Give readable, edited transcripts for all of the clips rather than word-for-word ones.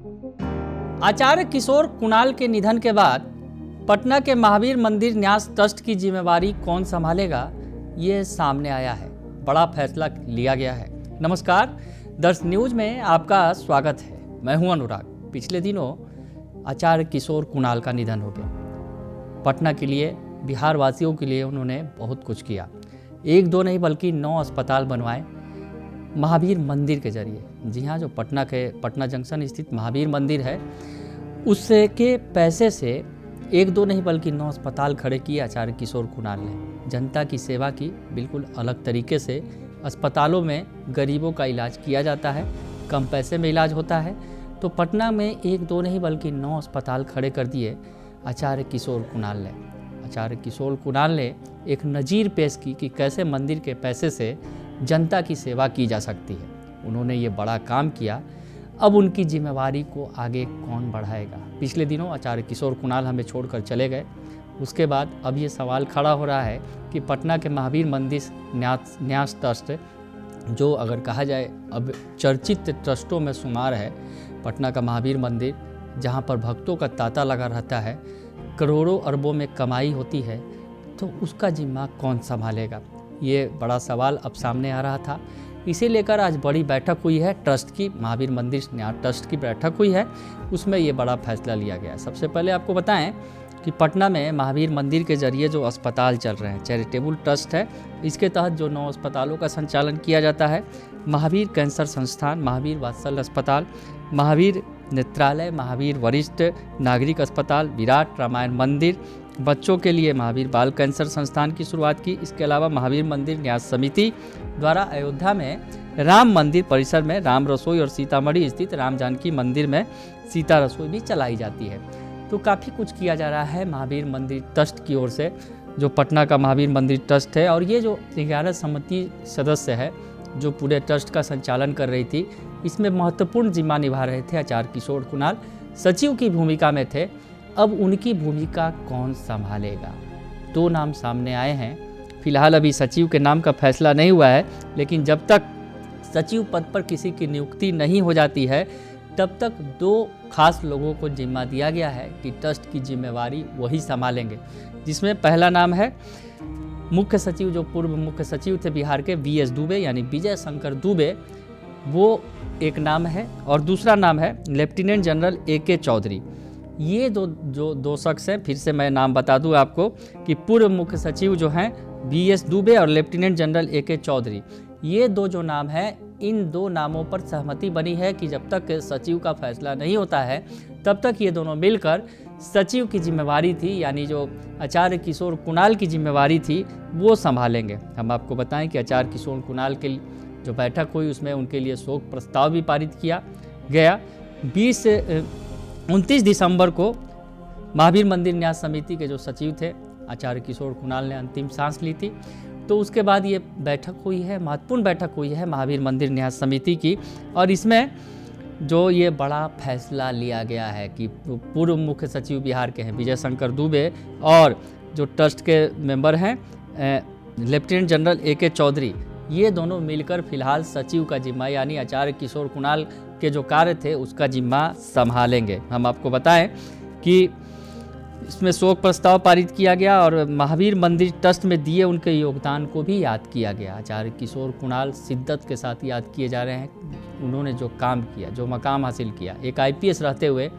आचार्य किशोर कुणाल के निधन के बाद पटना के महावीर मंदिर न्यास ट्रस्ट की जिम्मेवारी कौन संभालेगा, ये सामने आया है। बड़ा फैसला लिया गया है। नमस्कार, दर्श न्यूज में आपका स्वागत है। मैं हूं अनुराग। पिछले दिनों आचार्य किशोर कुणाल का निधन हो गया। पटना के लिए, बिहार वासियों के लिए उन्होंने बहुत कुछ किया। एक दो नहीं बल्कि 9 अस्पताल बनवाए महावीर मंदिर के जरिए। जी हाँ, जो पटना जंक्शन स्थित महावीर मंदिर है, उससे के पैसे से एक दो नहीं बल्कि 9 अस्पताल खड़े किए आचार्य किशोर कुणाल ने। जनता की सेवा की बिल्कुल अलग तरीके से। अस्पतालों में गरीबों का इलाज किया जाता है, कम पैसे में इलाज होता है। तो पटना में एक दो नहीं बल्कि 9 अस्पताल खड़े कर दिए आचार्य किशोर कुणाल ने। आचार्य किशोर कुणाल ने एक नज़ीर पेश की कि कैसे मंदिर के पैसे से जनता की सेवा की जा सकती है। उन्होंने ये बड़ा काम किया। अब उनकी जिम्मेवारी को आगे कौन बढ़ाएगा। पिछले दिनों आचार्य किशोर कुणाल हमें छोड़कर चले गए। उसके बाद अब ये सवाल खड़ा हो रहा है कि पटना के महावीर मंदिर न्यास ट्रस्ट, जो अगर कहा जाए अब चर्चित ट्रस्टों में शुमार है, पटना का महावीर मंदिर, जहाँ पर भक्तों का तांता लगा रहता है, करोड़ों अरबों में कमाई होती है, तो उसका जिम्मा कौन संभालेगा। ये बड़ा सवाल अब सामने आ रहा था। इसे लेकर आज बड़ी बैठक हुई है ट्रस्ट की, महावीर मंदिर न्यास ट्रस्ट की बैठक हुई है। उसमें ये बड़ा फैसला लिया गया है। सबसे पहले आपको बताएं कि पटना में महावीर मंदिर के जरिए जो अस्पताल चल रहे हैं, चैरिटेबल ट्रस्ट है। इसके तहत जो 9 अस्पतालों का संचालन किया जाता है, महावीर कैंसर संस्थान, महावीर वात्सल्य अस्पताल, महावीर नेत्रालय, महावीर वरिष्ठ नागरिक अस्पताल, विराट रामायण मंदिर, बच्चों के लिए महावीर बाल कैंसर संस्थान की शुरुआत की। इसके अलावा महावीर मंदिर न्यास समिति द्वारा अयोध्या में राम मंदिर परिसर में राम रसोई और सीतामढ़ी स्थित राम जानकी मंदिर में सीता रसोई भी चलाई जाती है। तो काफ़ी कुछ किया जा रहा है महावीर मंदिर ट्रस्ट की ओर से, जो पटना का महावीर मंदिर ट्रस्ट है। और ये जो 11 समिति सदस्य है जो पूरे ट्रस्ट का संचालन कर रही थी, इसमें महत्वपूर्ण जिम्मा निभा रहे थे आचार्य किशोर कुणाल। सचिव की भूमिका में थे। अब उनकी भूमिका कौन संभालेगा। 2 नाम सामने आए हैं। फिलहाल अभी सचिव के नाम का फैसला नहीं हुआ है, लेकिन जब तक सचिव पद पर किसी की नियुक्ति नहीं हो जाती है, तब तक 2 खास लोगों को जिम्मा दिया गया है कि ट्रस्ट की जिम्मेवारी वही संभालेंगे। जिसमें पहला नाम है मुख्य सचिव, जो पूर्व मुख्य सचिव थे बिहार के, VS दुबे यानी विजय शंकर दुबे, वो एक नाम है। और दूसरा नाम है लेफ्टिनेंट जनरल AK चौधरी। ये दो शख्स हैं। फिर से मैं नाम बता दूं आपको कि पूर्व मुख्य सचिव जो हैं VS दुबे और लेफ्टिनेंट जनरल AK चौधरी, ये 2 जो नाम हैं, इन 2 नामों पर सहमति बनी है कि जब तक सचिव का फैसला नहीं होता है, तब तक ये दोनों मिलकर सचिव की जिम्मेवारी थी, यानी जो आचार्य किशोर कुणाल की जिम्मेवारी थी, वो संभालेंगे। हम आपको बताएं कि आचार्य किशोर कुणाल की जो बैठक हुई, उसमें उनके लिए शोक प्रस्ताव भी पारित किया गया। 29 दिसंबर को महावीर मंदिर न्यास समिति के जो सचिव थे आचार्य किशोर कुणाल ने अंतिम सांस ली थी। तो उसके बाद ये बैठक हुई है, महत्वपूर्ण बैठक हुई है महावीर मंदिर न्यास समिति की। और इसमें जो ये बड़ा फैसला लिया गया है कि पूर्व मुख्य सचिव बिहार के हैं विजय शंकर दुबे, और जो ट्रस्ट के मेंबर हैं लेफ्टिनेंट जनरल AK चौधरी, ये दोनों मिलकर फिलहाल सचिव का जिम्मा, यानी आचार्य किशोर कुणाल के जो कार्य थे उसका जिम्मा संभालेंगे। हम आपको बताएं कि इसमें शोक प्रस्ताव पारित किया गया और महावीर मंदिर ट्रस्ट में दिए उनके योगदान को भी याद किया गया। आचार्य किशोर कुणाल शिद्दत के साथ याद किए जा रहे हैं। उन्होंने जो काम किया, जो मकाम हासिल किया, एक IPS रहते हुए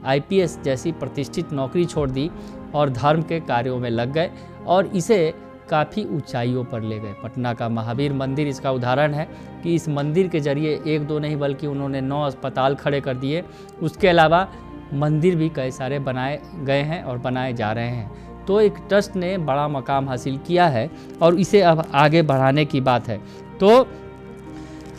IPS जैसी प्रतिष्ठित नौकरी छोड़ दी और धर्म के कार्यों में लग गए और इसे काफ़ी ऊंचाइयों पर ले गए। पटना का महावीर मंदिर इसका उदाहरण है कि इस मंदिर के जरिए एक दो नहीं बल्कि उन्होंने 9 अस्पताल खड़े कर दिए। उसके अलावा मंदिर भी कई सारे बनाए गए हैं और बनाए जा रहे हैं। तो एक ट्रस्ट ने बड़ा मकाम हासिल किया है और इसे अब आगे बढ़ाने की बात है। तो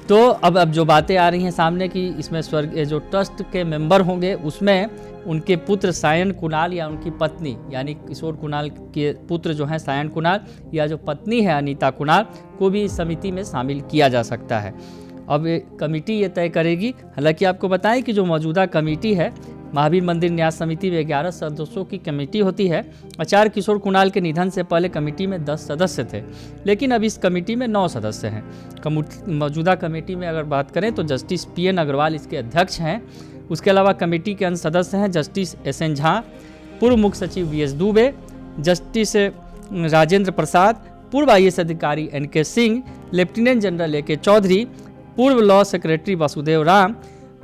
अब जो बातें आ रही हैं सामने कि इसमें जो ट्रस्ट के मेंबर होंगे उसमें उनके पुत्र सायन कुणाल या उनकी पत्नी, यानी किशोर कुणाल के पुत्र जो हैं सायन कुणाल, या जो पत्नी है अनीता कुणाल को भी इस समिति में शामिल किया जा सकता है। अब कमेटी ये तय करेगी। हालांकि आपको बताएं कि जो मौजूदा कमेटी है महावीर मंदिर न्यास समिति में 11 सदस्यों की कमेटी होती है। आचार्य किशोर कुणाल के निधन से पहले कमेटी में 10 सदस्य थे, लेकिन अब इस कमेटी में 9 सदस्य हैं। मौजूदा कमेटी में अगर बात करें तो जस्टिस PN अग्रवाल इसके अध्यक्ष हैं उसके अलावा कमेटी के अन्य सदस्य हैं जस्टिस SN झा, पूर्व मुख्य सचिव VS दुबे, जस्टिस राजेंद्र प्रसाद, पूर्व IAS अधिकारी NK Singh, lieutenant general AK Chaudhary, पूर्व law secretary Vasudev Ram,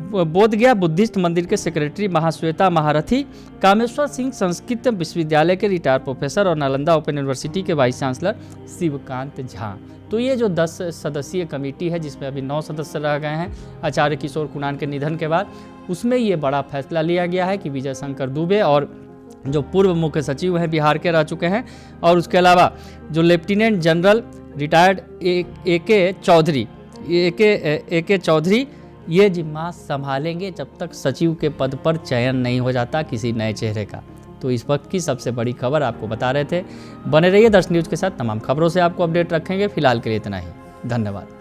Bodhgaya Buddhist मंदिर के सेक्रेटरी महाश्वेता महारथी, कामेश्वर सिंह संस्कृत विश्वविद्यालय के रिटायर्ड प्रोफेसर और नालंदा ओपन यूनिवर्सिटी के वाइस चांसलर शिवकांत झा। तो ये जो 10 सदस्यीय कमेटी है जिसमें अभी 9 सदस्य रह गए हैं आचार्य किशोर कुणाल के निधन के बाद, उसमें ये बड़ा फैसला लिया गया है कि विजय शंकर दुबे और जो पूर्व मुख्य सचिव हैं बिहार के रह चुके हैं, और उसके अलावा जो lieutenant general retired AK Chaudhary ये जिम्मा संभालेंगे जब तक सचिव के पद पर चयन नहीं हो जाता किसी नए चेहरे का। तो इस वक्त की सबसे बड़ी खबर आपको बता रहे थे। बने रहिए दर्शन न्यूज़ के साथ, तमाम खबरों से आपको अपडेट रखेंगे। फिलहाल के लिए इतना ही, धन्यवाद।